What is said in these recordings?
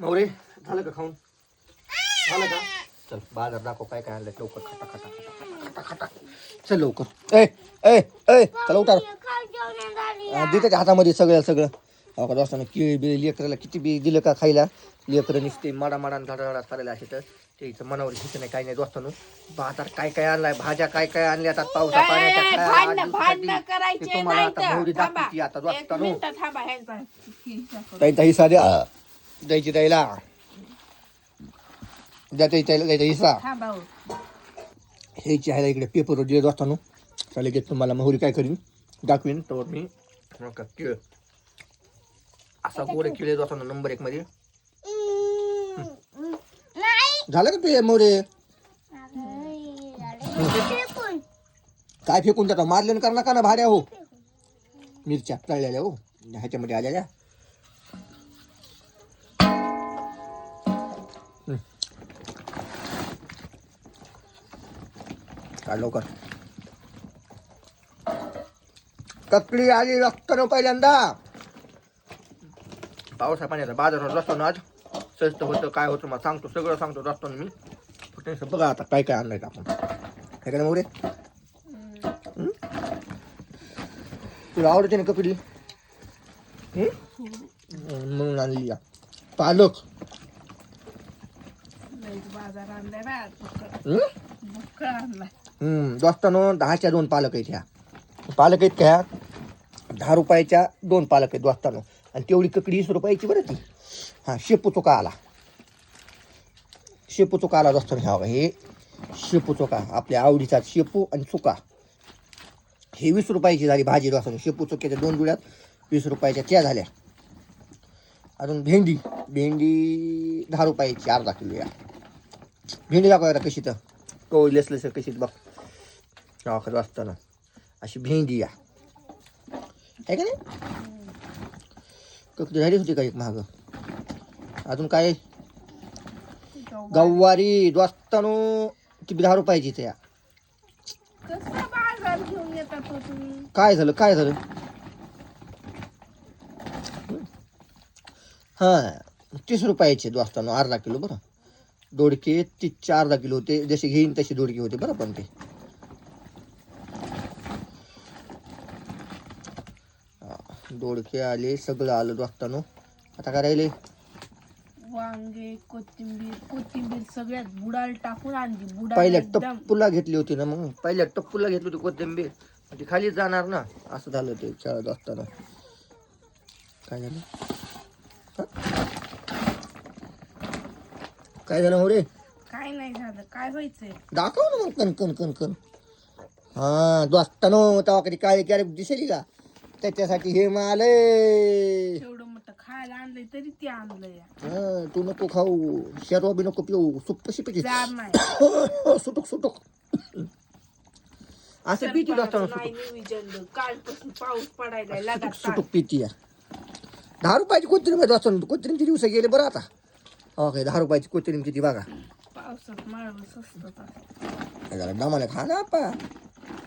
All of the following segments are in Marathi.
मोरे झालं का खाऊन? झालं का? चल बाजार दाखव काय काय आणलं लवकर. खाता खाता खाता खाता चल लवकर. ए ए ए चला उठार. देते का हातामध्ये सगळं हो का दोस्तानं केळी बी लेकराला किती बी दिलं का खायला लेकरं नुसते माडा झाडा करायला असे तर त्याचं मनावर घ्यायचं नाही काही नाही दोस्तानं. बाजार काय काय आणलाय भाज्या काय काय आणल्या आता पावसा पाण्याच्या तुम्हाला आता मोहरी दाखवती आता दोस्तानं. त्यांचा हिस्सा द्या द्यायची द्यायला द्यायचा हिस्सा ह्याची आहे इकडे पेपर दिले दोस्तानं. चालेल की तुम्हाला मोहरी काय करीन दाखवीन तर मी केळ असा गोडे केळे दोस्तानो नंबर 1 मध्ये. झालं का ते मोरे काय फेकून जाता मारले करणार का ना भाड्या हो मिरच्या तळलेल्या हो ह्याच्यामध्ये आलेल्या. काय लवकर ककडी आली रस्त्यानं पहिल्यांदा. पावसा पाण्याचा बाजारावर रस्त्यानं आज स्वस्त होतं काय होतं मला सांगतो सगळं सांगतो रस्त्यानं मी. फक्त बघा आता काय काय आणलंय आपण काय काय मोरे. तुला आवडते ना ककडी म्हणून आणली पालक. दोस्तानो 10च्या 2 पालक आहेत ह्या. पालक आहेत का 10 रुपयाच्या 2 पालक आहेत दोस्तानो. आणि तेवढी ककडी 20 रुपयाची बरं ती. हां शेपू चोका आला दोस्तानो. ह्या हे शेपू चोका आपल्या आवडीचा शेपू आणि चुका हे 20 रुपयाची झाली भाजी दोस्तानो. शेपू चोक्याच्या 2 जुड्यात 20 रुपयाच्या त्या झाल्या. अजून भेंडी 10 रुपयाची अर्धा किलो या. भेंडी दाखवायला कशी तर तो लेसलेस कशी बघ असताना अशी भेंडी या आहे का नाही. ककडी झाली होती का एक महाग. अजून काय गवारी दोस्तानो ती 10 रुपयाची त्या. काय झालं हां 30 रुपयाचे दोस्तानो अर्धा किलो बरं. दोडके 30चे अर्धा किलो होते जसे घेईन तसे दोडके होते बरं. पण ते दोडके आले सगळं आलं दोस्तानो. आता काय राहिले वांगे कोथिंबीर सगळ्यात बुडाल टाकून आणली. पहिल्या टप्पूला घेतली होती ना मग पहिल्या टप्पूला घेतली होती कोथिंबीर ती खाली जाणार ना असं झालं ते चाळत असताना. काय झालं काय झालं हो रे. काय नाही झालं काय व्हायचंय दाखव ना मग कण हा दोस्तानो तेव्हा कधी काळे कॅरेट दिसेल का त्याच्यासाठी हे माल एवढं मोठं खायला आणलंय तरी ते आणलंय. तू नको खाऊ शेरवा बी नको पिऊ सुप शिपची सुटुक असं पिती दोस्तानो. कालपासून पाऊस पडायला सुटुक पिती 10 रुपयाची कोथिंबीर दोस्तानो. कोथिंबीरचे दिवस गेले बरं आता. ओके 10 रुपयाची कोथिंबीर किती बघा. पावसात माळव स्वस्त जरा दमाने खा ना आपा.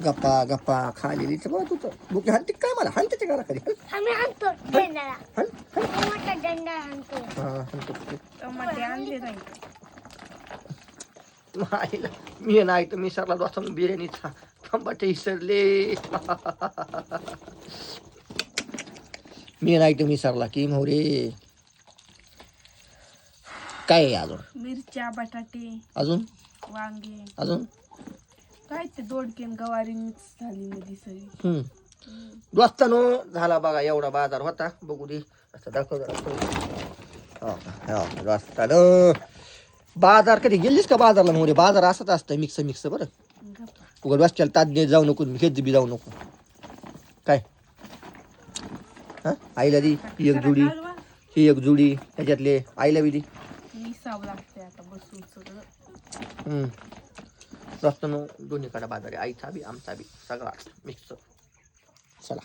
गप्पा खालेली बघा तू तर बुके हाणते काय मला हाणते घराखाली आम्ही आणतो दंडाला मोठा दंडा आणतो. टमाटे आणले नाही मी नाही तर मी सरला दोस्ता बिर्याणीचा टमाटे विसरले. मी नाही तर मी सरला की मोरे काय आहे अजून मिरच्या बटाटे अजून वांगे अजून काय ते दोडके गवारी मिक्स झाली मध्ये सगळी. दोस्तानो झाला बघा एवढा बाजार होता. बघू दे असं दाखव दोस्तानो. बाजार कधी गेलीस का बाजारला मोरे. बाजार असंच असतं मिक्स बरं. उघड वाचच्याला ताट देत जाऊ नको घेत बी जाऊ नको. काय हा आईला दी ही एक जुडी ह्याच्यातले आईला बी दी. लागते आता बसून सगळं. दोस्तानो दोन्हीकडे बाजार आहे आईचा बी आमचा बी सगळा मिक्स. चला